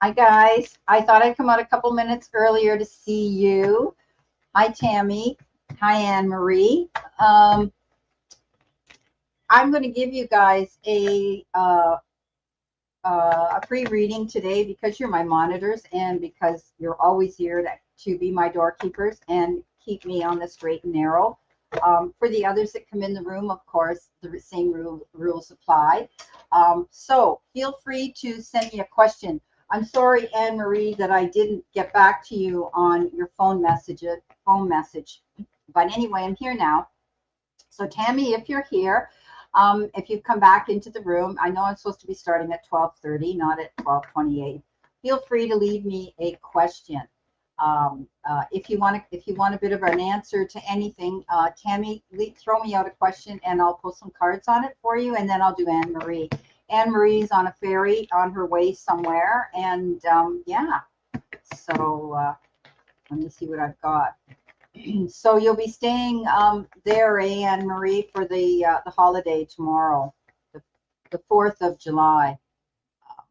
Hi, guys. I thought I'd come out a couple minutes earlier to see you. Hi, Tammy. Hi, Anne Marie. Um, I'm going to give you guys a free reading today because you're my monitors and because you're always here to be my doorkeepers and keep me on the straight and narrow. For the others that come in the room, of course, the same rules apply. So feel free to send me a question. I'm sorry, Anne Marie, that I didn't get back to you on your phone message. But anyway, I'm here now. So Tammy, if you're here, if you've come back into the room, I know I'm supposed to be starting at 12:30, not at 12:28. Feel free to leave me a question. If you want a bit of an answer to anything, Tammy, throw me out a question and I'll pull some cards on it for you, and then I'll do Anne Marie. Anne Marie's on a ferry on her way somewhere, and yeah. So let me see what I've got. So you'll be staying there, Anne Marie, for the holiday tomorrow, the 4th of July,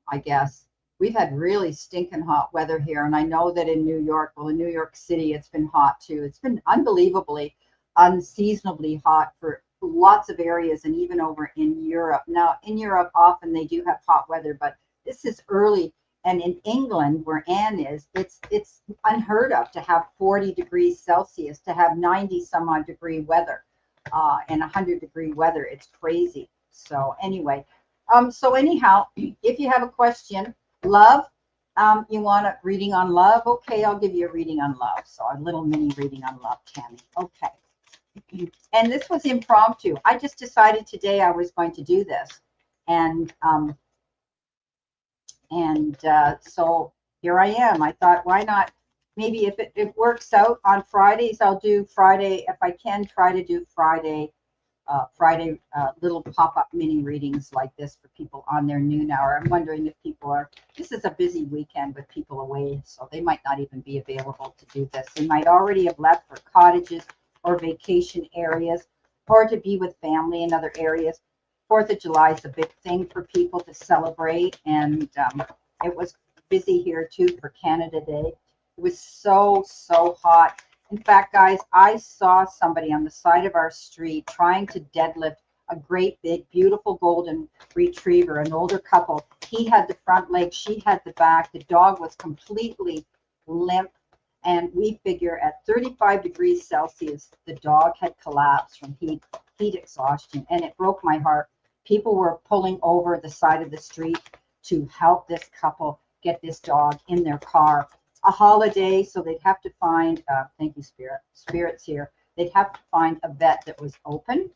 I guess. We've had really stinking hot weather here, and I know that in New York, well, in New York City, it's been hot too. It's been unbelievably, unseasonably hot for lots of areas, and even over in Europe. Now, in Europe, often they do have hot weather, but this is early. And in England, where Anne is, it's unheard of to have 40 degrees Celsius, to have 90 some odd degree weather, and 100-degree weather. It's crazy. So anyway, so anyhow, if you have a question, love, you want a reading on love? Okay, I'll give you a reading on love. So a little mini reading on love, Tammy. Okay. And this was impromptu. I just decided today I was going to do this, and so here I am. I thought, why not? Maybe if it works out on Fridays, I'll do Friday. If I can, try to do Friday little pop-up mini readings like this for people on their noon hour. I'm wondering if people are, this is a busy weekend with people away, so they might not even be available to do this. They might already have left for cottages or vacation areas, or to be with family in other areas. 4th of July is a big thing for people to celebrate, and it was busy here too for Canada Day. It was so hot. In fact, guys, I saw somebody on the side of our street trying to deadlift a great big, beautiful golden retriever, an older couple. He had the front leg, she had the back. The dog was completely limp. And we figure at 35 degrees Celsius, the dog had collapsed from heat exhaustion. And it broke my heart. People were pulling over the side of the street to help this couple get this dog in their car. A holiday, so they'd have to find, thank you, Spirit's here. They'd have to find a vet that was open.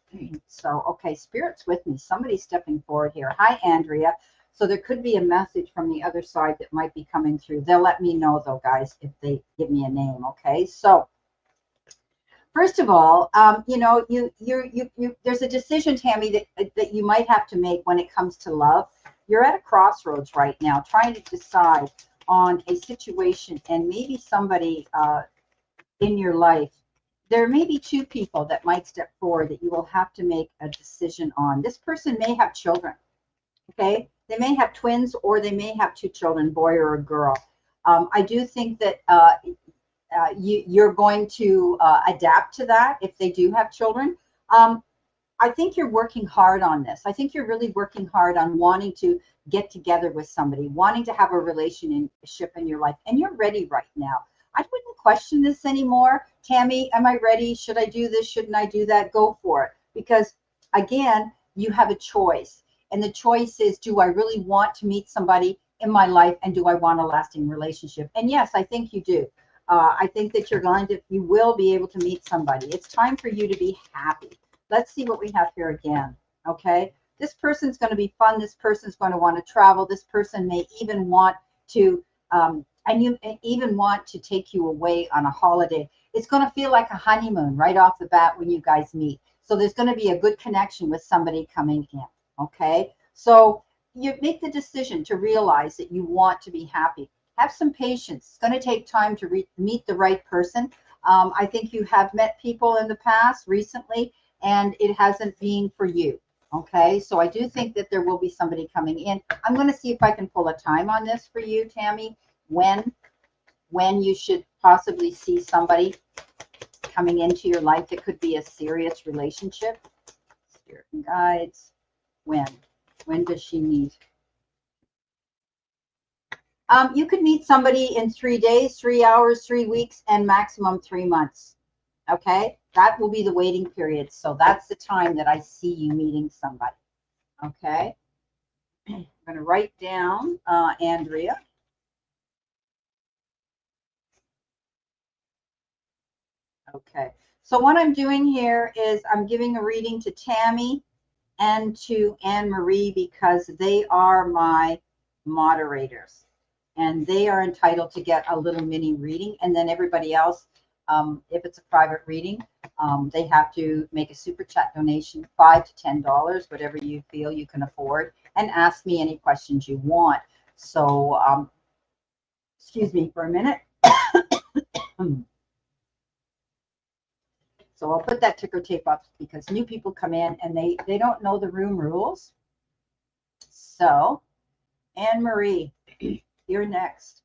So, okay, Spirit's with me. Somebody's stepping forward here. Hi, Andrea. So there could be a message from the other side that might be coming through. They'll let me know, though, guys, if they give me a name, okay? So, first of all, you know, there's a decision, Tammy, that you might have to make when it comes to love. You're at a crossroads right now, trying to decide on a situation, and maybe somebody in your life. There may be two people that might step forward that you will have to make a decision on. This person may have children, okay? They may have twins, or they may have two children, boy or a girl. I do think that you're going to adapt to that if they do have children. I think you're working hard on this. I think you're really working hard on wanting to get together with somebody, wanting to have a relationship in your life, and you're ready right now. I wouldn't question this anymore. Tammy, am I ready? Should I do this? Shouldn't I do that? Go for it. Because again, you have a choice. And the choice is, do I really want to meet somebody in my life, and do I want a lasting relationship? And yes, I think you do. I think that you will be able to meet somebody. It's time for you to be happy. Let's see what we have here again, okay? This person's going to be fun. This person's going to want to travel. This person may even want to, even want to take you away on a holiday. It's going to feel like a honeymoon right off the bat when you guys meet. So there's going to be a good connection with somebody coming in, okay? So you make the decision to realize that you want to be happy. Have some patience. It's going to take time to meet the right person. I think you have met people in the past recently, and it hasn't been for you, Okay, so I do think that there will be somebody coming in. I'm going to see if I can pull a time on this for you, Tammy, when you should possibly see somebody coming into your life. It could be a serious relationship. Spirit and guides. When does she meet? You could meet somebody in 3 days, 3 hours, 3 weeks, and maximum 3 months. Okay, that will be the waiting period. So that's the time that I see you meeting somebody. Okay, I'm going to write down Andrea. Okay, so what I'm doing here is I'm giving a reading to Tammy and to Anne Marie because they are my moderators and they are entitled to get a little mini reading. And then everybody else, if it's a private reading, they have to make a super chat donation, $5 to $10, whatever you feel you can afford, and ask me any questions you want. So, excuse me for a minute. So I'll put that ticker tape up because new people come in and they don't know the room rules. So, Anne Marie, you're next.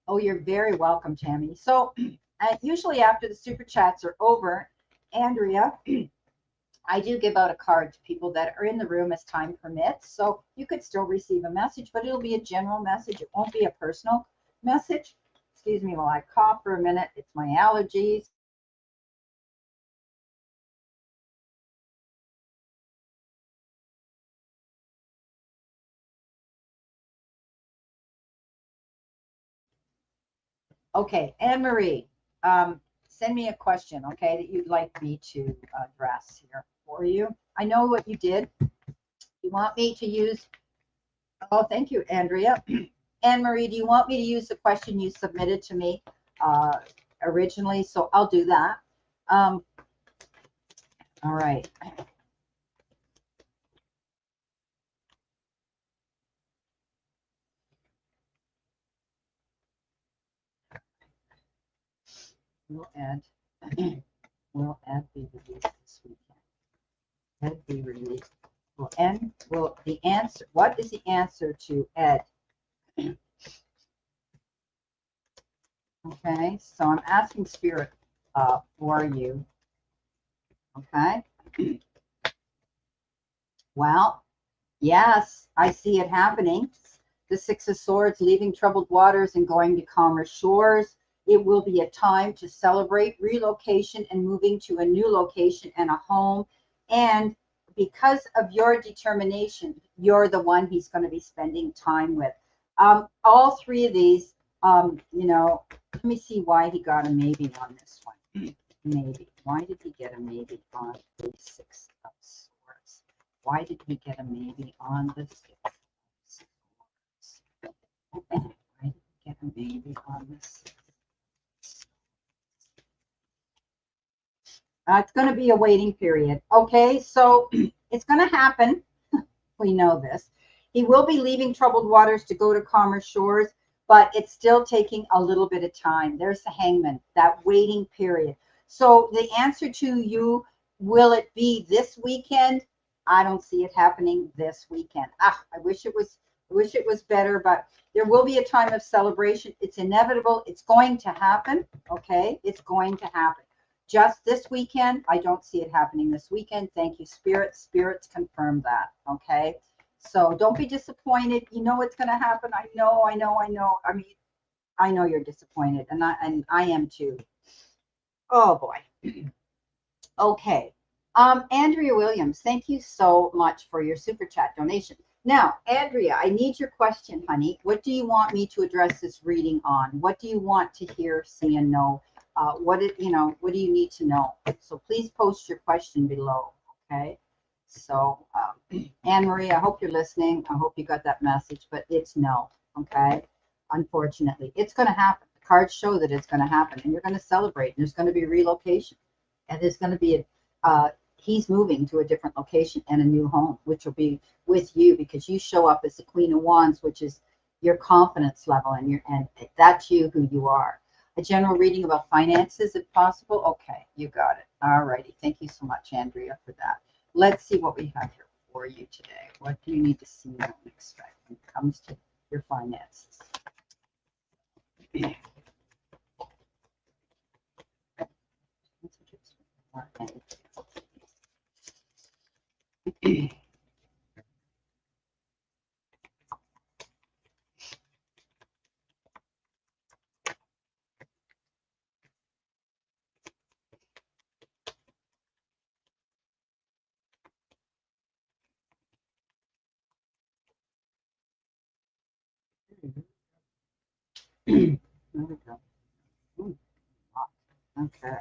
Oh, you're very welcome, Tammy. So usually after the super chats are over, Andrea, I do give out a card to people that are in the room as time permits. So you could still receive a message, but it'll be a general message. It won't be a personal message. Excuse me while I cough for a minute. It's my allergies. Okay, Anne Marie, send me a question, okay, that you'd like me to address here for you. I know what you did. You want me to use, oh, thank you, Andrea. Anne Marie, do you want me to use the question you submitted to me originally? So I'll do that. All right. We'll add be released this weekend. Ed be released. Will the answer, what is the answer to Ed? Okay, so I'm asking Spirit for you. Okay. Well, yes, I see it happening. The Six of Swords, leaving troubled waters and going to calmer shores. It will be a time to celebrate relocation and moving to a new location and a home. And because of your determination, you're the one he's going to be spending time with. All three of these, let me see why he got a maybe on this one. Maybe. Why did he get a maybe on the Six of Swords? Why did he get a maybe on the Six of Swords? Why did he get a maybe on the Six? It's going to be a waiting period. Okay, so it's going to happen. We know this. He will be leaving troubled waters to go to calmer shores, but it's still taking a little bit of time. There's the Hangman, that waiting period. So the answer to you, will it be this weekend? I don't see it happening this weekend. I wish it was better, but there will be a time of celebration. It's inevitable. It's going to happen. Okay, it's going to happen. Just this weekend, I don't see it happening this weekend. Thank you, Spirit. Spirits confirm that. Okay. So don't be disappointed. You know it's going to happen. I know. I mean, I know you're disappointed, and I am too. Oh boy. Okay. Andrea Williams, thank you so much for your super chat donation. Now, Andrea, I need your question, honey. What do you want me to address this reading on? What do you want to hear, see, and know? What do you need to know? So please post your question below. Okay. So, Anne Marie, I hope you're listening. I hope you got that message, but it's no. Okay. Unfortunately, it's going to happen. The cards show that it's going to happen, and you're going to celebrate. And there's going to be relocation, and there's going to be he's moving to a different location and a new home, which will be with you because you show up as the Queen of Wands, which is your confidence level, and that's you, who you are. A general reading about finances, if possible. Okay, you got it. All righty. Thank you so much, Andrea, for that. Let's see what we have here for you today. What do you need to see and expect when it comes to your finances? There we go. Okay.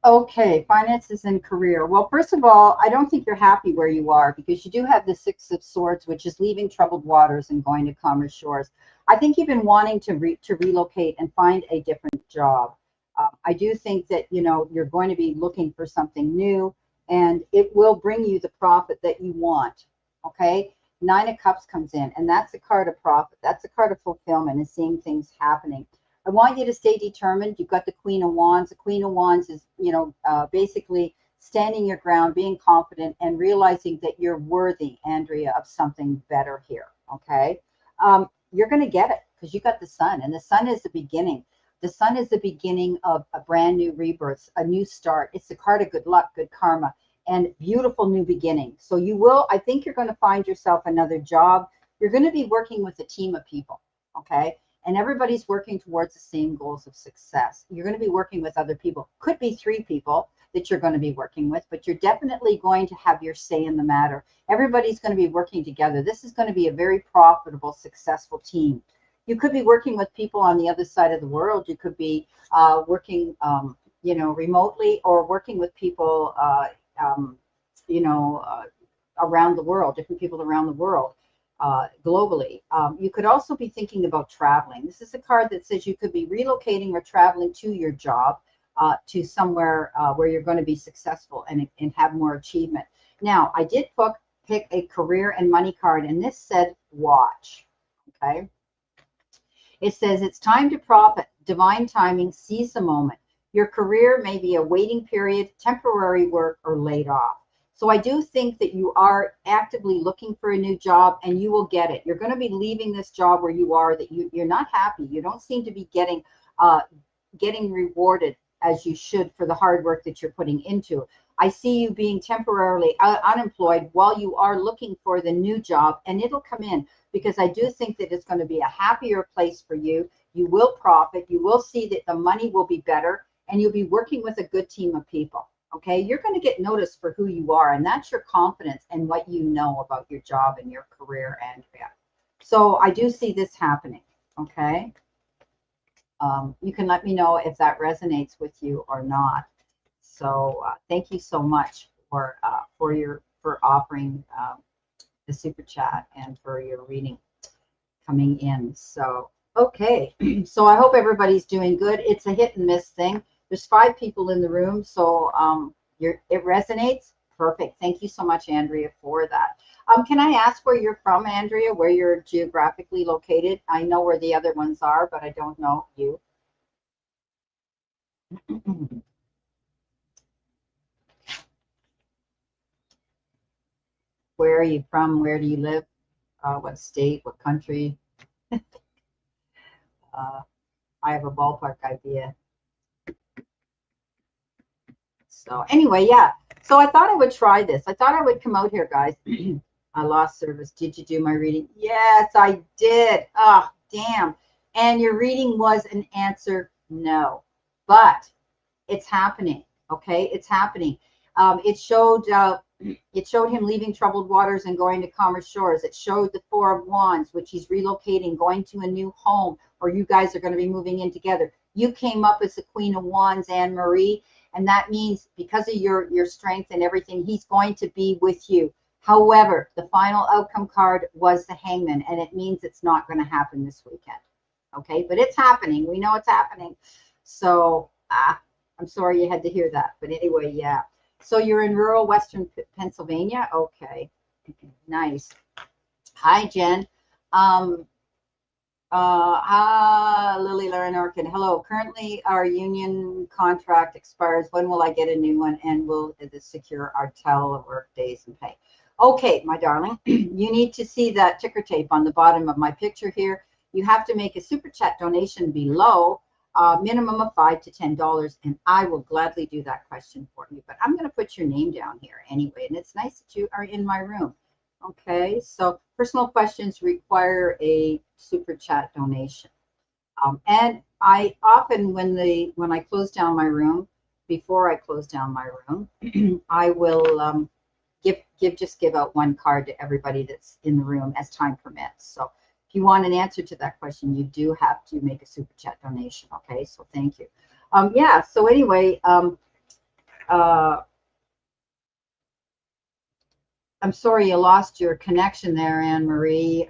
Okay, finances and career. Well, first of all, I don't think you're happy where you are because you do have the Six of Swords, which is leaving troubled waters and going to calmer shores. I think you've been wanting to relocate and find a different job. I do think that, you know, you're going to be looking for something new, and it will bring you the profit that you want. Okay, Nine of Cups comes in, and that's a card of profit. That's a card of fulfillment and seeing things happening. I want you to stay determined. You've got the Queen of Wands. The Queen of Wands is, you know, basically standing your ground, being confident, and realizing that you're worthy, Andrea, of something better here. Okay, you're going to get it because you got the Sun, and the Sun is the beginning. The Sun is the beginning of a brand new rebirth, a new start. It's the card of good luck, good karma, and beautiful new beginning. So you will, I think you're going to find yourself another job. You're going to be working with a team of people. Okay, and everybody's working towards the same goals of success. You're going to be working with other people. Could be 3 people that you're going to be working with, but you're definitely going to have your say in the matter. Everybody's going to be working together. This is going to be a very profitable, successful team. You could be working with people on the other side of the world. You could be working, you know, remotely, or working with people, you know, around the world, different people around the world. Globally. You could also be thinking about traveling. This is a card that says you could be relocating or traveling to your job, to somewhere where you're going to be successful and have more achievement. Now, I did pick a career and money card, and this said watch. Okay. It says it's time to profit. Divine timing, seize the moment. Your career may be a waiting period, temporary work, or laid off. So I do think that you are actively looking for a new job, and you will get it. You're going to be leaving this job where you are, that you're not happy. You don't seem to be getting rewarded as you should for the hard work that you're putting into. I see you being temporarily unemployed while you are looking for the new job, and it'll come in because I do think that it's going to be a happier place for you. You will profit. You will see that the money will be better, and you'll be working with a good team of people. Okay, you're going to get noticed for who you are, and that's your confidence and what you know about your job and your career, Andrea. So I do see this happening. Okay, you can let me know if that resonates with you or not. So thank you so much for offering the super chat and for your reading coming in. So okay, so I hope everybody's doing good. It's a hit and miss thing. There's 5 people in the room, so it resonates. Perfect. Thank you so much, Andrea, for that. Can I ask where you're from, Andrea, where you're geographically located? I know where the other ones are, but I don't know you. Where are you from? Where do you live? What state? What country? I have a ballpark idea. So anyway, yeah. So I thought I would try this. I thought I would come out here, guys, I lost service. Did you do my reading? Yes, I did. Oh, damn. And your reading was an answer no. But it's happening. Okay, it's happening. It showed it showed him leaving troubled waters and going to calmer shores. It showed the Four of Wands, which he's relocating, going to a new home, or you guys are going to be moving in together. You came up as the Queen of Wands, Anne Marie, and that means because of your strength and everything, he's going to be with you. However, the final outcome card was the Hangman, and it means it's not going to happen this weekend. Okay, but it's happening. We know it's happening. So I'm sorry you had to hear that, but anyway, yeah. So you're in rural Western Pennsylvania? Okay, nice. Hi, Jen. Lily Lauren Orchid. Hello. Currently, our union contract expires. When will I get a new one? And will this secure our telework days and pay? Okay, my darling, you need to see that ticker tape on the bottom of my picture here. You have to make a super chat donation below, minimum of $5 to $10, and I will gladly do that question for you. But I'm going to put your name down here anyway, and it's nice that you are in my room. Okay, so personal questions require a super chat donation. And I often, when I close down my room, before I close down my room, I will give out one card to everybody that's in the room as time permits. So if you want an answer to that question, you do have to make a super chat donation. Okay, so thank you. Yeah. So anyway, I'm sorry you lost your connection there, Anne Marie.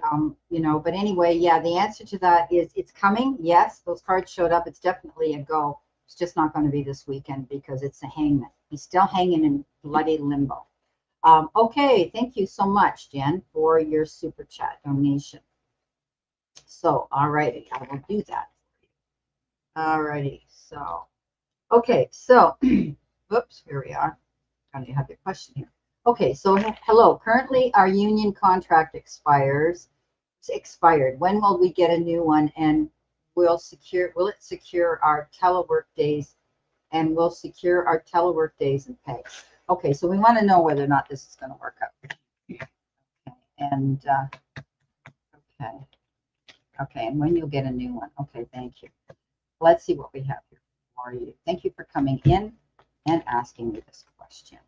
But anyway, yeah, the answer to that is it's coming. Yes, those cards showed up. It's definitely a go. It's just not going to be this weekend because it's a Hangman. He's still hanging in bloody limbo. Okay, thank you so much, Jen, for your super chat donation. So, all righty, I will do that for you. All righty, so, okay, so, whoops, here we are. I have your question here. Okay, so hello. Currently, our union contract expires. It's expired. When will we get a new one? And will it secure our telework days? And will secure our telework days and pay? Okay, so we want to know whether or not this is going to work out. Okay, and okay, and when you'll get a new one. Okay, thank you. Let's see what we have here for you. Thank you for coming in and asking me this question.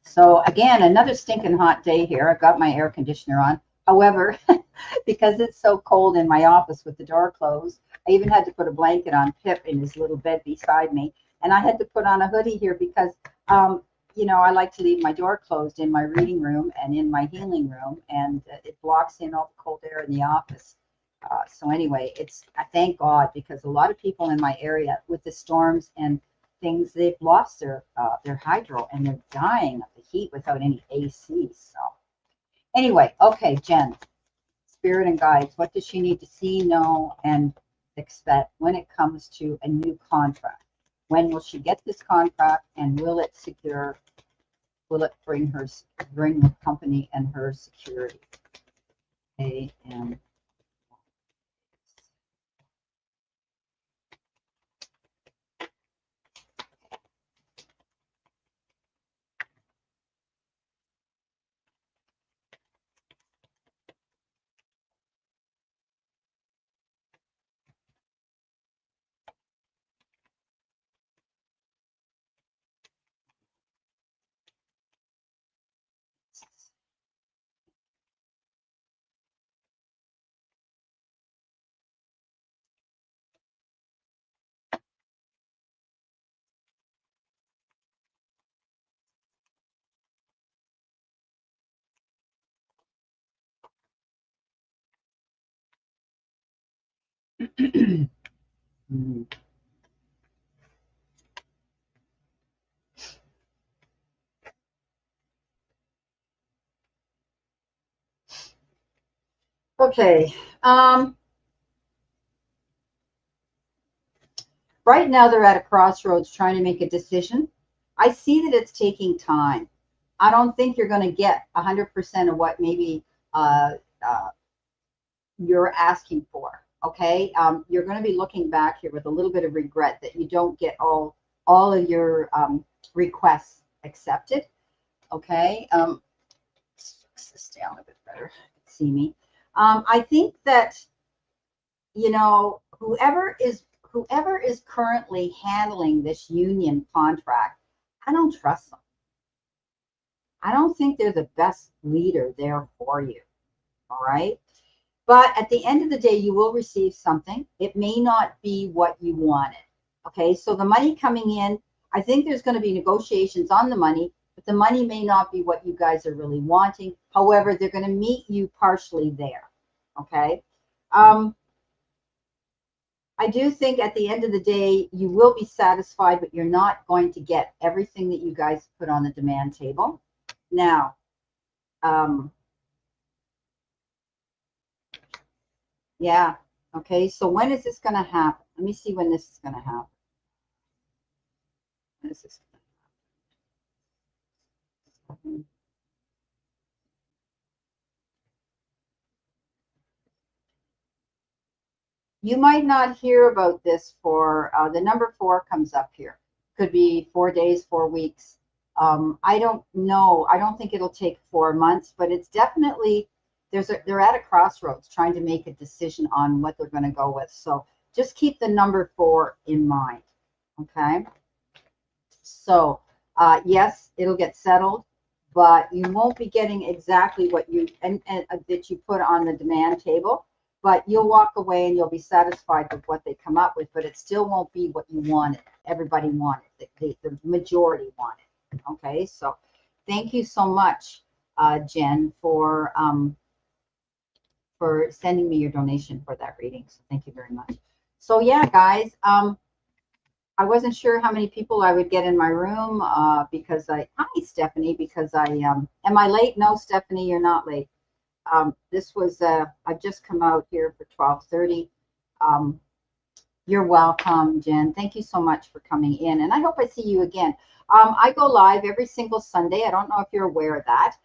So again, another stinking hot day here. I've got my air conditioner on. However, because it's so cold in my office with the door closed, I even had to put a blanket on Pip in his little bed beside me. And I had to put on a hoodie here because, I like to leave my door closed in my reading room and in my healing room, and it blocks in all the cold air in the office. So anyway, I thank God, because a lot of people in my area with the storms and things, they've lost their hydro and they're dying of the heat without any AC. So anyway, okay, Jen, spirit and guides, what does she need to see, know, and expect when it comes to a new contract? When will she get this contract, and will it bring the company and her security? Okay, and okay. Right now, they're at a crossroads trying to make a decision. I see that it's taking time. I don't think you're going to get 100% of what maybe uh, uh, you're asking for. Okay, you're going to be looking back here with a little bit of regret that you don't get all all of your requests accepted. Okay. Fix this down a bit better. See me. I think that, you know, whoever is currently handling this union contract, I don't trust them. I don't think they're the best leader there for you. All right. But at the end of the day, you will receive something. It may not be what you wanted. Okay. So the money coming in, I think there's going to be negotiations on the money, but the money may not be what you guys are really wanting. However, they're going to meet you partially there. Okay. I do think at the end of the day, you will be satisfied, but you're not going to get everything that you guys put on the demand table. Now, yeah. Okay. So when is this going to happen? Let me see when this is going to happen. When is this going to happen? You might not hear about this for the number 4 comes up here. Could be 4 days, 4 weeks. I don't know. I don't think it'll take 4 months, but it's definitely they're at a crossroads trying to make a decision on what they're going to go with. So just keep the number 4 in mind. Okay. So yes, it'll get settled, but you won't be getting exactly what you and that you put on the demand table. But you'll walk away and you'll be satisfied with what they come up with, but it still won't be what you wanted. Everybody wanted. The majority wanted. Okay, so thank you so much, Jen, for sending me your donation for that reading. So thank you very much. So yeah, guys, I wasn't sure how many people I would get in my room because hi, Stephanie, because am I late? No, Stephanie, you're not late. This was, I've just come out here for 12:30. You're welcome, Jen. Thank you so much for coming in. And I hope I see you again. I go live every single Sunday. I don't know if you're aware of that.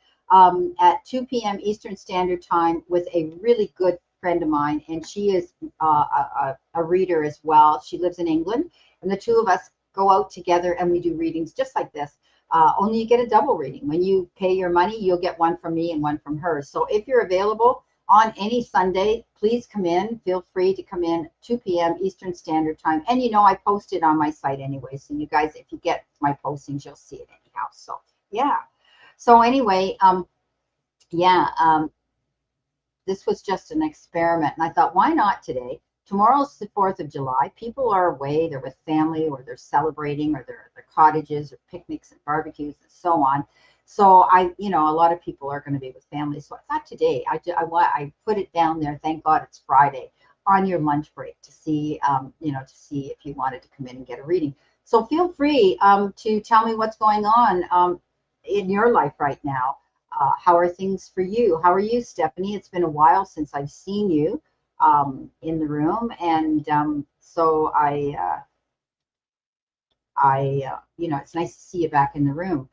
At 2 p.m. Eastern Standard Time with a really good friend of mine. And she is a reader as well. She lives in England. And the two of us go out together and we do readings just like this. Only you get a double reading. When you pay your money, you'll get one from me and one from her. So if you're available on any Sunday, please come in. Feel free to come in 2 p.m. Eastern Standard Time. And you know, I post it on my site anyway. So you guys, if you get my postings, you'll see it anyhow. So yeah. So anyway, this was just an experiment. And I thought, why not today? Tomorrow's the 4th of July. People are away. They're with family or they're celebrating or they're at their cottages or picnics and barbecues and so on. So a lot of people are going to be with family. So I thought today, I put it down there. Thank God it's Friday on your lunch break to see, to see if you wanted to come in and get a reading. So feel free to tell me what's going on in your life right now. How are things for you? How are you, Stephanie? It's been a while since I've seen you in the room, and so it's nice to see you back in the room.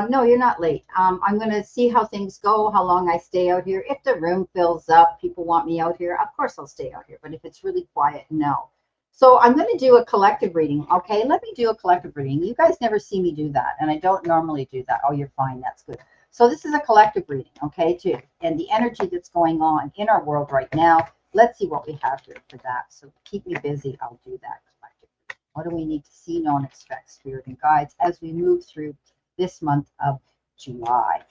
No, you're not late. I'm going to see how things go, how long I stay out here. If the room fills up, people want me out here, of course I'll stay out here. But if it's really quiet, no. So I'm going to do a collective reading. Okay, let me do a collective reading. You guys never see me do that, and I don't normally do that. Oh, you're fine. That's good. So this is a collective reading, okay, too. And the energy that's going on in our world right now, let's see what we have here for that. So keep me busy. I'll do that collective reading. What do we need to see, know, and expect, spirit and guides, as we move through this month of July?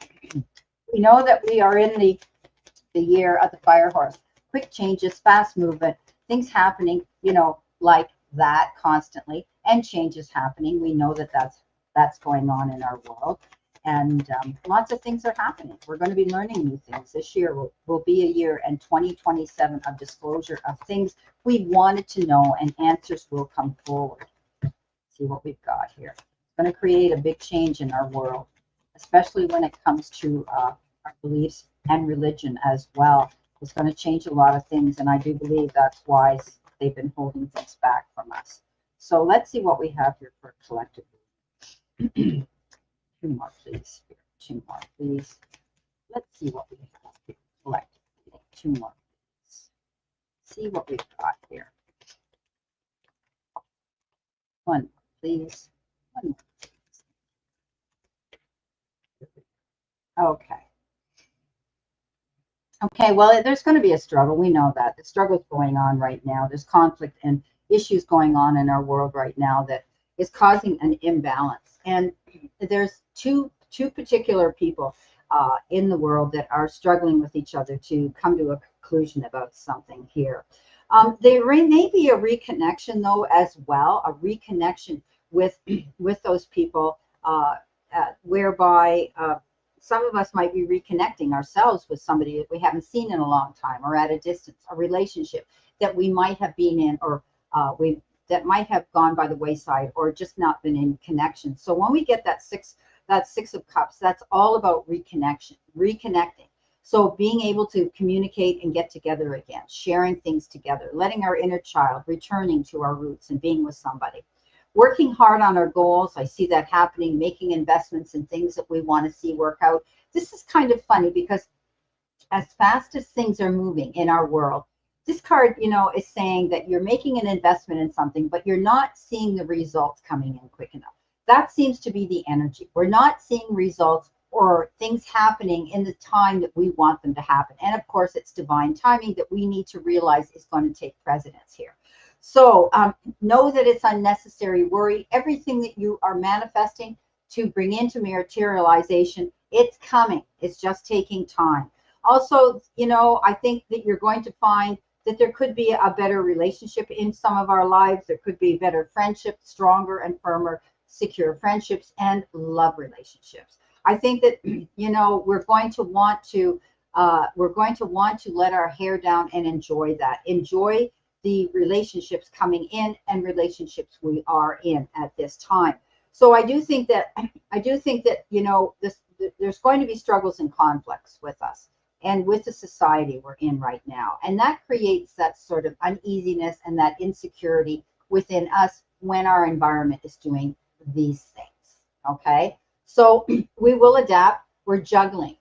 We know that we are in the year of the fire horse. Quick changes, fast movement, things happening, like that constantly, and changes happening. We know that that's going on in our world. And lots of things are happening. We're going to be learning new things. This year will be a year, and 2027 of disclosure of things we wanted to know, and answers will come forward. See what we've got here. It's going to create a big change in our world, especially when it comes to our beliefs and religion as well. It's going to change a lot of things, and I do believe that's why they've been holding things back from us. So let's see what we have here for collective. 2 more, please. 2 more, please. Let's see what we have here collectively. 2 more, please. See what we've got here. 1 more, please. Okay. Okay, well, there's going to be a struggle. We know that. The struggle's going on right now. There's conflict and issues going on in our world right now that is causing an imbalance. And there's two particular people in the world that are struggling with each other to come to a conclusion about something here. There may be a reconnection, though, as well, a reconnection with those people, whereby some of us might be reconnecting ourselves with somebody that we haven't seen in a long time, or at a distance, a relationship that we might have been in, or we that might have gone by the wayside, or just not been in connection. So when we get that six of cups, that's all about reconnection, reconnecting. So being able to communicate and get together again, sharing things together, letting our inner child, returning to our roots and being with somebody. Working hard on our goals, I see that happening, making investments in things that we want to see work out. This is kind of funny because as fast as things are moving in our world, this card, is saying that you're making an investment in something, but you're not seeing the results coming in quick enough. That seems to be the energy. We're not seeing results or things happening in the time that we want them to happen. And of course, it's divine timing that we need to realize is going to take precedence here. So know that it's unnecessary worry. Everything that you are manifesting to bring into materialization, it's coming. It's just taking time. Also, I think that you're going to find that there could be a better relationship in some of our lives. There could be better friendships, stronger and firmer, secure friendships, and love relationships. I think that, we're going to want to let our hair down and enjoy that. Enjoy the relationships coming in and relationships we are in at this time. So I do think that there's going to be struggles and conflicts with us and with the society we're in right now, and that creates that sort of uneasiness and that insecurity within us when our environment is doing these things. Okay, so we will adapt. We're juggling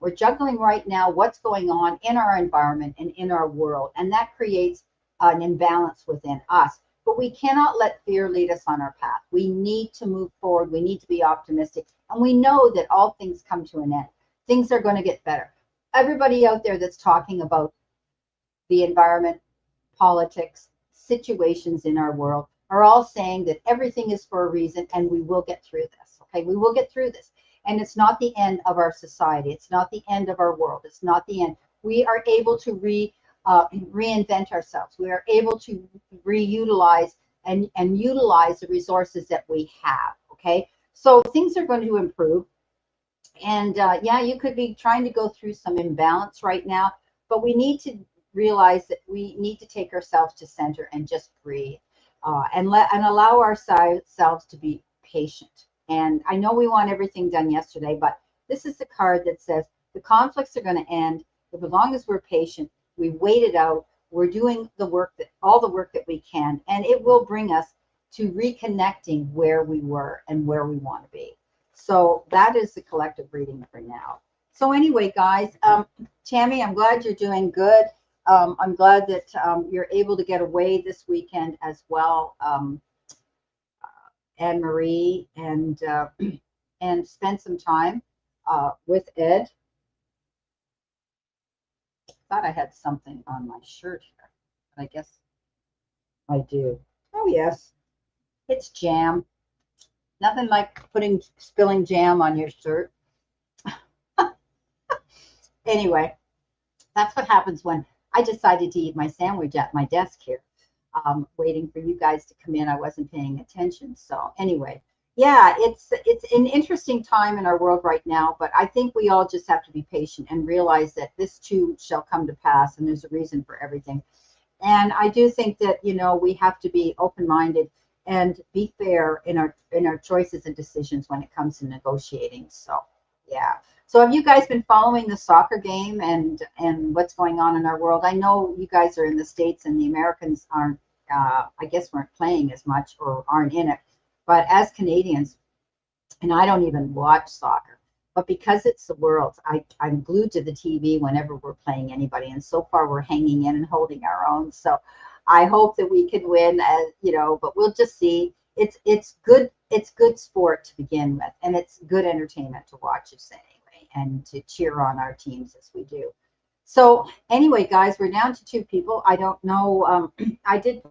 right now what's going on in our environment and in our world, and that creates an imbalance within us. But we cannot let fear lead us on our path. We need to move forward. We need to be optimistic. And we know that all things come to an end. Things are going to get better. Everybody out there that's talking about the environment, politics, situations in our world are all saying that everything is for a reason and we will get through this. Okay, we will get through this. And it's not the end of our society. It's not the end of our world. It's not the end. We are able to reinvent ourselves. We are able to reutilize and utilize the resources that we have. Okay, so things are going to improve. And yeah, you could be trying to go through some imbalance right now, but we need to realize that we need to take ourselves to center and just breathe, and allow ourselves to be patient. And I know we want everything done yesterday, but this is the card that says the conflicts are going to end as long as we're patient. We wait it out. We're doing all the work that we can, and it will bring us to reconnecting where we were and where we want to be. So that is the collective reading for now. So anyway, guys, Tammy, I'm glad you're doing good. I'm glad that you're able to get away this weekend as well, Anne Marie, and spend some time with Ed. Thought I had something on my shirt here, but I guess I do. Oh yes, it's jam. Nothing like spilling jam on your shirt. Anyway, that's what happens when I decided to eat my sandwich at my desk here, waiting for you guys to come in. I wasn't paying attention. So anyway, yeah, it's an interesting time in our world right now, but I think we all just have to be patient and realize that this too shall come to pass, and there's a reason for everything. And I do think that, we have to be open-minded and be fair in our choices and decisions when it comes to negotiating. So yeah. So have you guys been following the soccer game and what's going on in our world? I know you guys are in the States and the Americans aren't, I guess, weren't playing as much or aren't in it. But as Canadians, and I don't even watch soccer, but because it's the Worlds, I'm glued to the TV whenever we're playing anybody. And so far we're hanging in and holding our own. So I hope that we can win, but we'll just see. it's good. It's good sport to begin with, and it's good entertainment to watch us anyway, and to cheer on our teams as we do. So anyway, guys, we're down to 2 people. I don't know. I did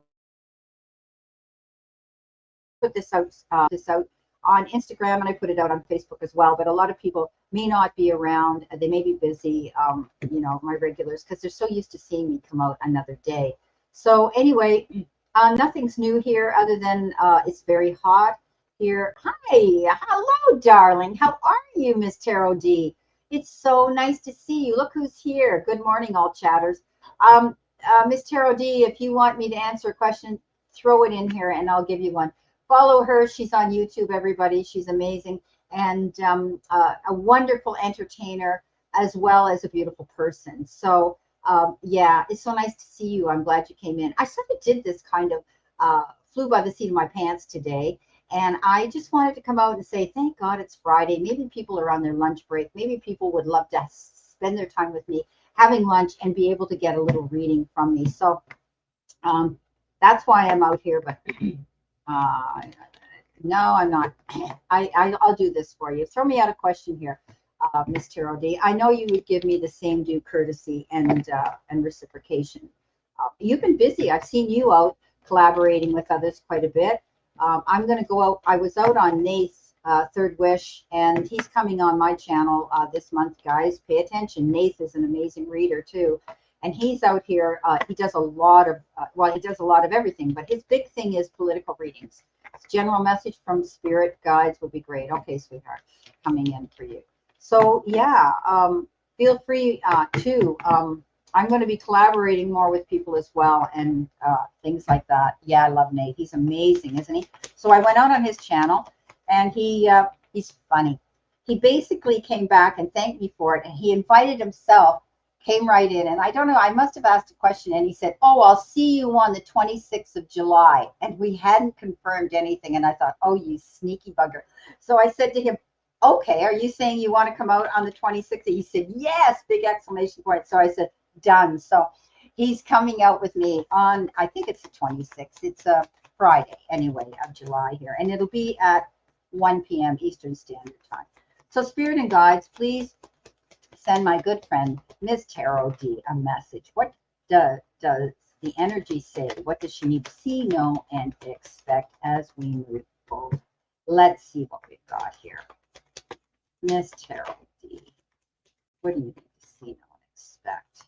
put this out on Instagram, and I put it out on Facebook as well. But a lot of people may not be around. They may be busy. My regulars, because they're so used to seeing me come out another day. So anyway, nothing's new here other than it's very hot here. Hi, hello, darling. How are you, Miss Taro D? It's so nice to see you. Look who's here. Good morning, all chatters. Miss Taro D, if you want me to answer a question, throw it in here and I'll give you one. Follow her. She's on YouTube, everybody. She's amazing and a wonderful entertainer as well as a beautiful person. So, yeah, it's so nice to see you. I'm glad you came in. I sort of did this kind of flew by the seat of my pants today. And I just wanted to come out and say, thank God it's Friday. Maybe people are on their lunch break. Maybe people would love to spend their time with me having lunch and be able to get a little reading from me. So that's why I'm out here. But no, I'm not. I'll do this for you. Throw me out a question here, Miss Taro D. I know you would give me the same due courtesy and reciprocation. You've been busy. I've seen you out collaborating with others quite a bit. I'm going to go out. I was out on Nate's Third Wish, and he's coming on my channel this month, guys. Pay attention. Nate is an amazing reader, too. And he's out here. He does a lot of, he does a lot of everything, but his big thing is political readings. General message from spirit guides would be great. Okay, sweetheart, coming in for you. So, yeah, feel free to. I'm going to be collaborating more with people as well and things like that. Yeah, I love Nate. He's amazing, isn't he? So I went out on his channel, and he's funny. He basically came back and thanked me for it, and he invited himself, came right in. And I don't know, I must have asked a question, and he said, oh, I'll see you on the 26th of July. And we hadn't confirmed anything, and I thought, oh, you sneaky bugger. So I said to him, okay, are you saying you want to come out on the 26th? And he said, yes, big exclamation point. So I said, done. So he's coming out with me on, I think it's the 26th. It's a Friday anyway of July here, and it'll be at 1 p.m. Eastern Standard Time. So spirit and guides, please send my good friend Miss Taro D a message. What does the energy say? What does she need to see, know, and expect as we move forward? Let's see what we've got here. Miss Taro D, what do you need to see, know, and expect?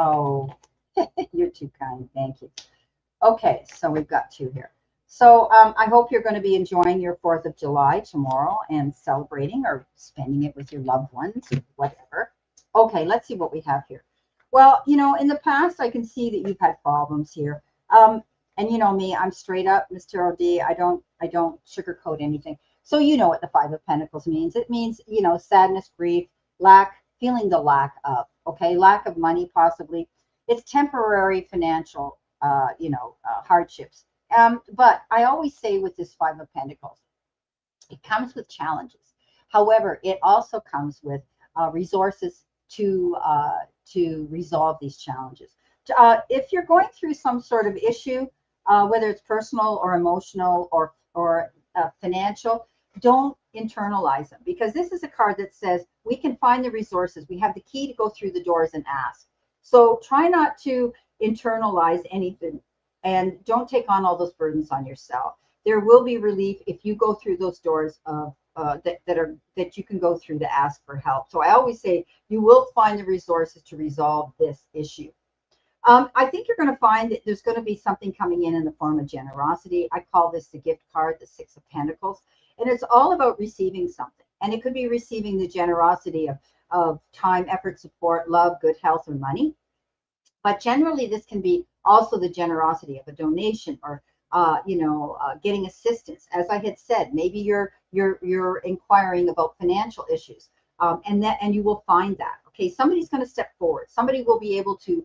Oh, you're too kind. Thank you. Okay, so we've got 2 here. So I hope you're going to be enjoying your 4th of July tomorrow and celebrating or spending it with your loved ones or whatever. Okay, let's see what we have here. Well, in the past, I can see that you've had problems here. And you know me, I'm straight up, Mr. O.D. I don't sugarcoat anything. So you know what the 5 of Pentacles means. It means, sadness, grief, feeling the lack of, okay, lack of money possibly. It's temporary financial, hardships. But I always say with this 5 of Pentacles, it comes with challenges. However, it also comes with resources to resolve these challenges. If you're going through some sort of issue, whether it's personal or emotional or financial, don't internalize them, because this is a card that says we can find the resources. We have the key to go through the doors and ask. So try not to internalize anything, and don't take on all those burdens on yourself. There will be relief if you go through those doors of that you can go through to ask for help. So I always say you will find the resources to resolve this issue. I think you're going to find that there's going to be something coming in the form of generosity. I call this the gift card, the 6 of Pentacles. And it's all about receiving something. And it could be receiving the generosity of time, effort, support, love, good health, or money. But generally, this can be also the generosity of a donation or, getting assistance. As I had said, maybe you're inquiring about financial issues, and you will find that. Okay, somebody's going to step forward. Somebody will be able to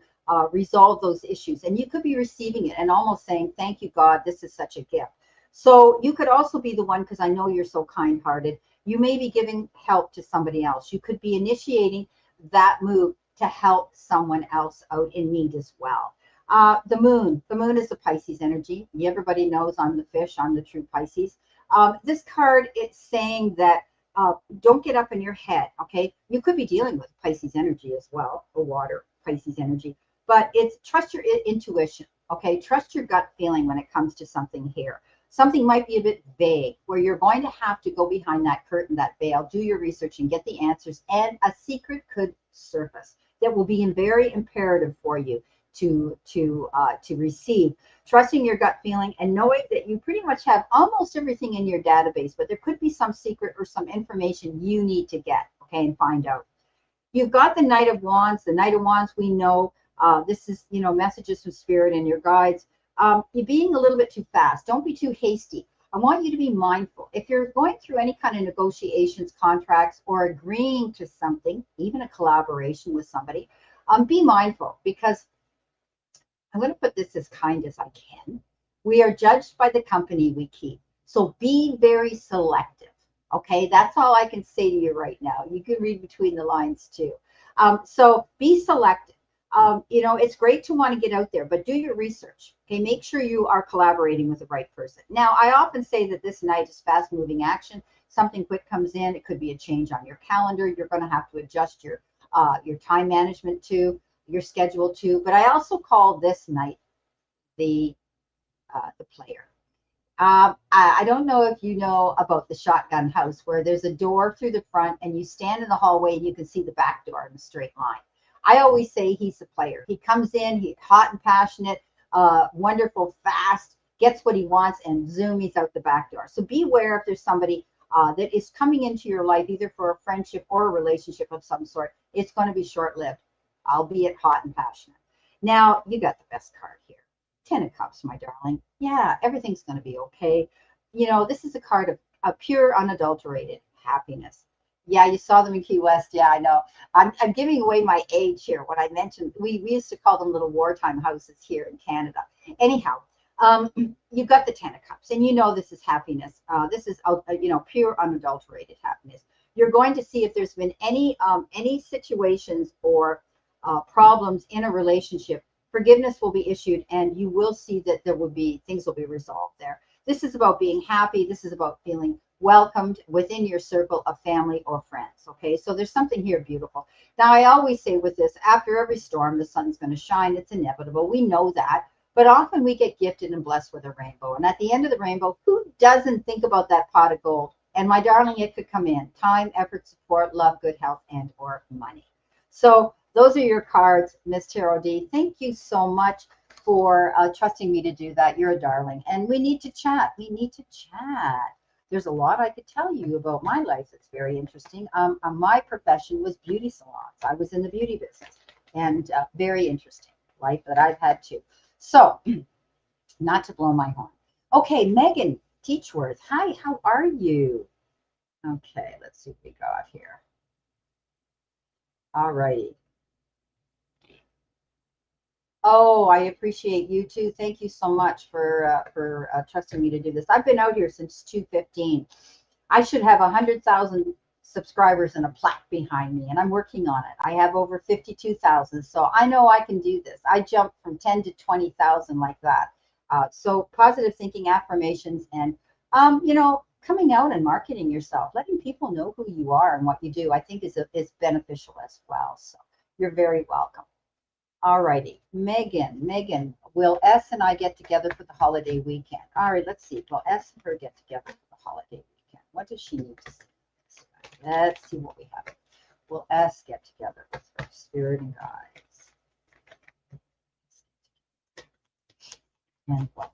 resolve those issues, and you could be receiving it and almost saying, "Thank you, God. This is such a gift." So you could also be the one, because I know you're so kind-hearted. You may be giving help to somebody else. You could be initiating that move to help someone else out in need as well. The moon is the Pisces energy. Everybody knows I'm the fish, I'm the true Pisces. This card, it's saying that don't get up in your head, okay? You could be dealing with Pisces energy as well, or water, Pisces energy, but it's trust your intuition, okay? Trust your gut feeling when it comes to something here. Something might be a bit vague, where you're going to have to go behind that curtain, that veil, do your research and get the answers, and a secret could surface that will be very imperative for you to receive. Trusting your gut feeling and knowing that you pretty much have almost everything in your database, but there could be some secret or some information you need to get, okay, and find out. You've got the Knight of Wands. The Knight of Wands, we know, this is, messages from Spirit and your guides. You're being a little bit too fast. Don't be too hasty. I want you to be mindful. If you're going through any kind of negotiations, contracts, or agreeing to something, even a collaboration with somebody, be mindful, because I'm going to put this as kind as I can. We are judged by the company we keep. So be very selective. Okay, that's all I can say to you right now. You can read between the lines too. So be selective. It's great to want to get out there, but do your research. Okay, make sure you are collaborating with the right person. Now, I often say that this night is fast-moving action. Something quick comes in. It could be a change on your calendar. You're going to have to adjust your time management to your schedule too. But I also call this night the player. I don't know if you know about the shotgun house, where there's a door through the front and you stand in the hallway and you can see the back door in a straight line. I always say he's the player. He comes in, he's hot and passionate, wonderful, fast, gets what he wants, and zoom, he's out the back door. So beware if there's somebody that is coming into your life, either for a friendship or a relationship of some sort. It's going to be short-lived, albeit hot and passionate. Now, you got the best card here. 10 of Cups, my darling. Yeah, everything's going to be okay. This is a card of pure, unadulterated happiness. Yeah, you saw them in Key West. Yeah, I know. I'm giving away my age here. What I mentioned, we used to call them little wartime houses here in Canada. Anyhow, you've got the 10 of Cups, and this is happiness. This is pure, unadulterated happiness. You're going to see if there's been any situations or problems in a relationship. Forgiveness will be issued, and you will see that things will be resolved there. This is about being happy. This is about feeling welcomed within your circle of family or friends. Okay, so there's something here beautiful. Now, I always say with this, after every storm, the sun's going to shine. It's inevitable. We know that. But often we get gifted and blessed with a rainbow. And at the end of the rainbow, who doesn't think about that pot of gold? And my darling, it could come in. Time, effort, support, love, good health, and or money. So those are your cards, Miss Taro D. Thank you so much for trusting me to do that. You're a darling. And we need to chat. We need to chat. There's a lot I could tell you about my life. It's very interesting. My profession was beauty salons. I was in the beauty business. And very interesting life that I've had too. So, not to blow my horn. Okay, Megan Teachworth. Hi, how are you? Okay, let's see what we got here. All righty. Oh, I appreciate you too. Thank you so much for trusting me to do this. I've been out here since 2015. I should have 100,000 subscribers and a plaque behind me, and I'm working on it. I have over 52,000, so I know I can do this. I jumped from 10 to 20,000 like that. So positive thinking, affirmations, and coming out and marketing yourself, letting people know who you are and what you do, I think is beneficial as well. So you're very welcome. All righty, Megan, will S and I get together for the holiday weekend? All right, let's see. Will S and her get together for the holiday weekend? What does she need to say? Let's see what we have. Will S get together with her spirit and guides? And what?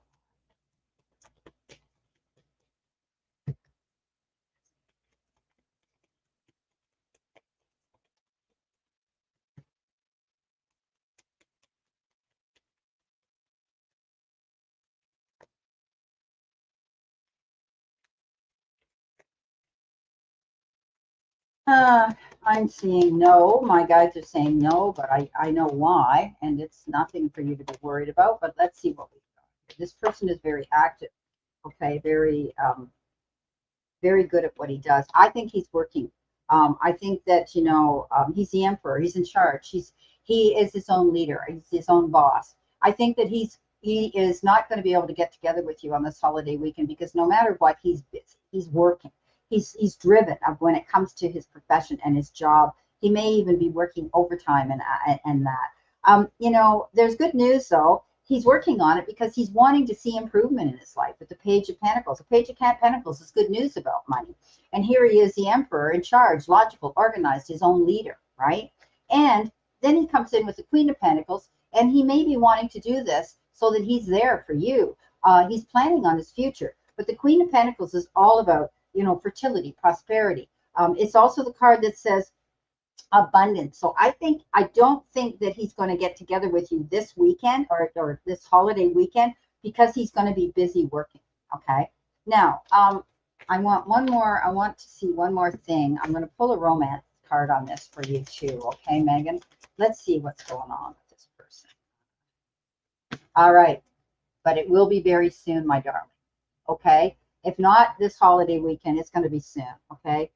I'm seeing no. My guides are saying no, but I know why, and it's nothing for you to be worried about. But let's see what we've got. This person is very active. Okay, very very good at what he does. I think he's working I think that, you know, he's the emperor. He's in charge. He is his own leader. He's his own boss. I think that he is not going to be able to get together with you on this holiday weekend because no matter what, he's busy. He's working. He's driven when it comes to his profession and his job. He may even be working overtime and that. You know, there's good news though. He's working on it because he's wanting to see improvement in his life with the Page of Pentacles. The Page of Pentacles is good news about money. And here he is, the emperor, in charge, logical, organized, his own leader, right? And then he comes in with the Queen of Pentacles, and he may be wanting to do this so that he's there for you. He's planning on his future. But the Queen of Pentacles is all about, you know, fertility, prosperity. It's also the card that says abundance. So I don't think that he's going to get together with you this weekend or this holiday weekend because he's going to be busy working. Okay. Now, I want to see one more thing. I'm going to pull a romance card on this for you too. Okay, Megan? Let's see what's going on with this person. All right. But it will be very soon, my darling. Okay. If not this holiday weekend, it's going to be soon. Okay.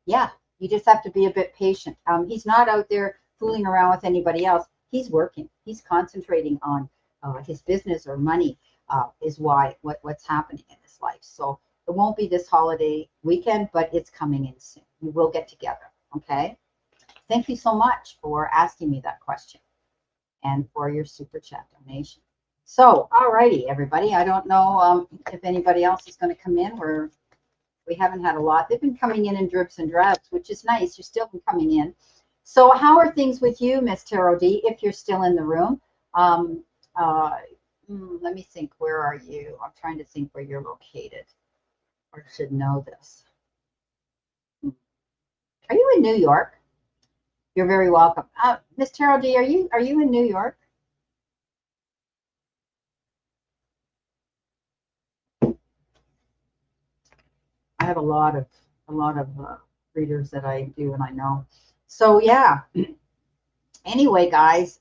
Yeah. You just have to be a bit patient. He's not out there fooling around with anybody else. He's working. He's concentrating on his business or money is what's happening in his life. So it won't be this holiday weekend, but it's coming in soon. We will get together. Okay. Thank you so much for asking me that question and for your super chat donation. So, all righty, everybody. I don't know if anybody else is going to come in. We haven't had a lot. They've been coming in drips and drabs, which is nice. You're still coming in. So how are things with you, Miss Taro D, if you're still in the room? Let me think. Where are you? I'm trying to think where you're located. Or should know this. Are you in New York? You're very welcome. Miss Taro D, are you in New York? I have a lot of readers that I do and I know. So yeah. Anyway, guys,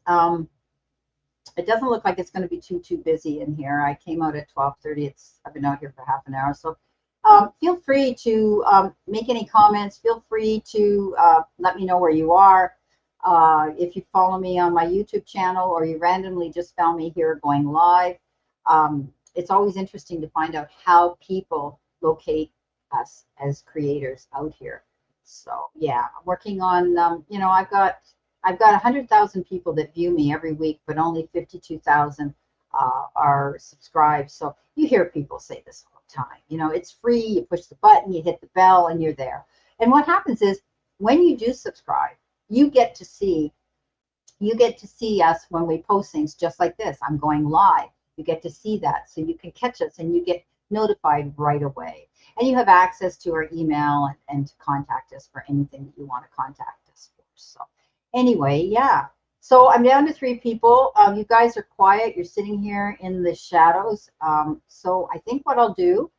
it doesn't look like it's going to be too busy in here. I came out at 12:30. I've been out here for half an hour. So feel free to make any comments. Feel free to let me know where you are. If you follow me on my YouTube channel or you randomly just found me here going live, it's always interesting to find out how people locate us as creators out here. So yeah, I'm working on, you know, I've got 100,000 people that view me every week, but only 52,000 are subscribed. So you hear people say this all the time. You know, it's free. You push the button, you hit the bell, and you're there. And what happens is when you do subscribe, you get to see us when we post things just like this. I'm going live. You get to see that, so you can catch us and you get notified right away. And you have access to our email and to contact us for anything that you want to contact us for. So anyway, yeah. So I'm down to 3 people. You guys are quiet. You're sitting here in the shadows. So I think what I'll do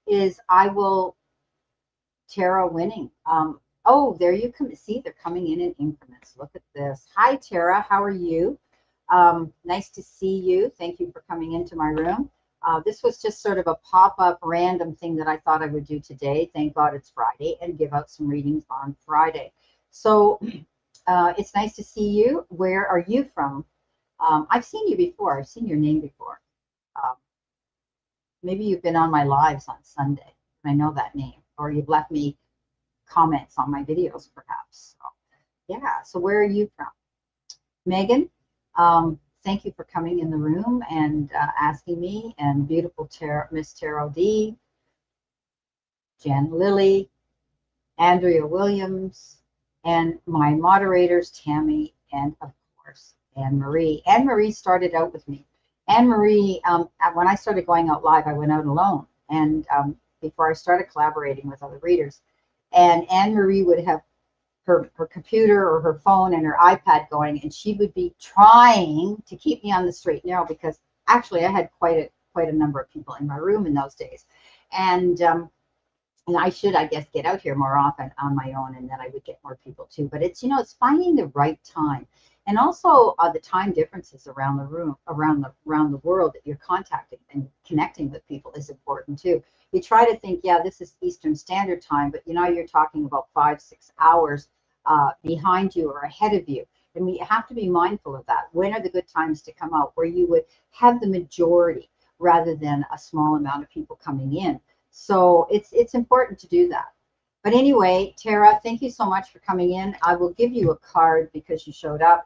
is I will Tara winning. Oh, there you come. See, they're coming in increments. Look at this. Hi, Tara. How are you? Nice to see you. Thank you for coming into my room. This was just sort of a pop-up random thing that I thought I would do today. Thank God it's Friday, and give out some readings on Friday. So it's nice to see you. Where are you from? I've seen you before. I've seen your name before. Maybe you've been on my lives on Sunday. I know that name. Or you've left me comments on my videos, perhaps. So, yeah. So where are you from? Megan, thank you for coming in the room and asking me. And beautiful Miss Taro D, Jen Lilly, Andrea Williams, and my moderators, Tammy, and of course, Anne Marie. Anne Marie started out with me. Anne Marie, when I started going out live, I went out alone. And before I started collaborating with other readers. And Anne Marie would have her computer or her phone and her iPad going, and she would be trying to keep me on the straight and narrow because actually I had quite a number of people in my room in those days. And I should, I guess, get out here more often on my own, and then I would get more people too. But it's, you know, it's finding the right time. And also the time differences around the room, around the world that you're contacting and connecting with people is important too. You try to think, yeah, this is Eastern Standard Time, but you're talking about 5-6 hours behind you or ahead of you. And we have to be mindful of that. When are the good times to come out where you would have the majority rather than a small amount of people coming in? So it's important to do that. But anyway, Tara, thank you so much for coming in. I will give you a card because you showed up.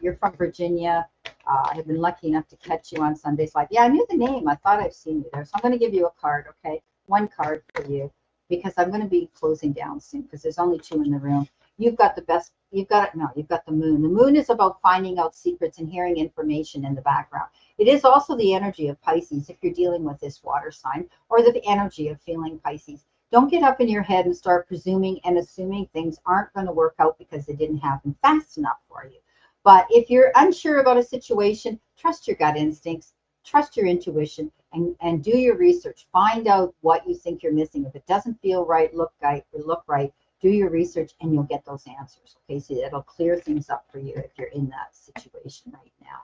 You're from Virginia. I have been lucky enough to catch you on Sundays Live. Yeah, I knew the name. I thought I've seen you there. So I'm going to give you a card, okay? One card for you because I'm going to be closing down soon because there's only 2 in the room. You've got the best. You've got the moon. The moon is about finding out secrets and hearing information in the background. It is also the energy of Pisces if you're dealing with this water sign, or the energy of feeling Pisces. Don't get up in your head and start presuming and assuming things aren't going to work out because they didn't happen fast enough for you. But if you're unsure about a situation, trust your gut instincts, trust your intuition, and do your research. Find out what you think you're missing. If it doesn't feel right, look right, do your research, and you'll get those answers. Okay, so that'll clear things up for you if you're in that situation right now.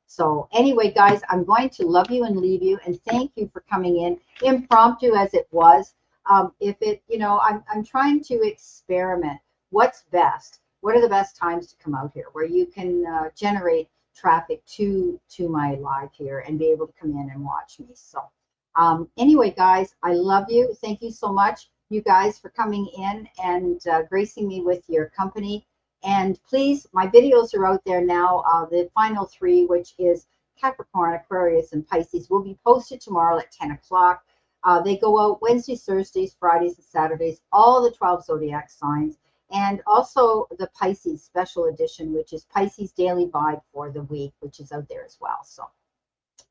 So anyway, guys, I'm going to love you and leave you, and thank you for coming in, impromptu as it was. If it, I'm trying to experiment. What's best? What are the best times to come out here where you can generate traffic to my live here and be able to come in and watch me? So anyway, guys, I love you. Thank you so much, you guys, for coming in and gracing me with your company. And please, my videos are out there now. The final 3, which is Capricorn, Aquarius, and Pisces, will be posted tomorrow at 10 o'clock. They go out Wednesdays, Thursdays, Fridays, and Saturdays, all the 12 zodiac signs, and also the Pisces special edition, which is Pisces Daily Vibe for the week, which is out there as well. So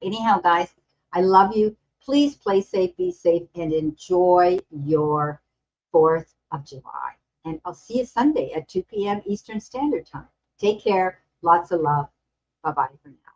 anyhow, guys, I love you. Please play safe, be safe, and enjoy your 4th of July. And I'll see you Sunday at 2 p.m. Eastern Standard Time. Take care. Lots of love. Bye-bye for now.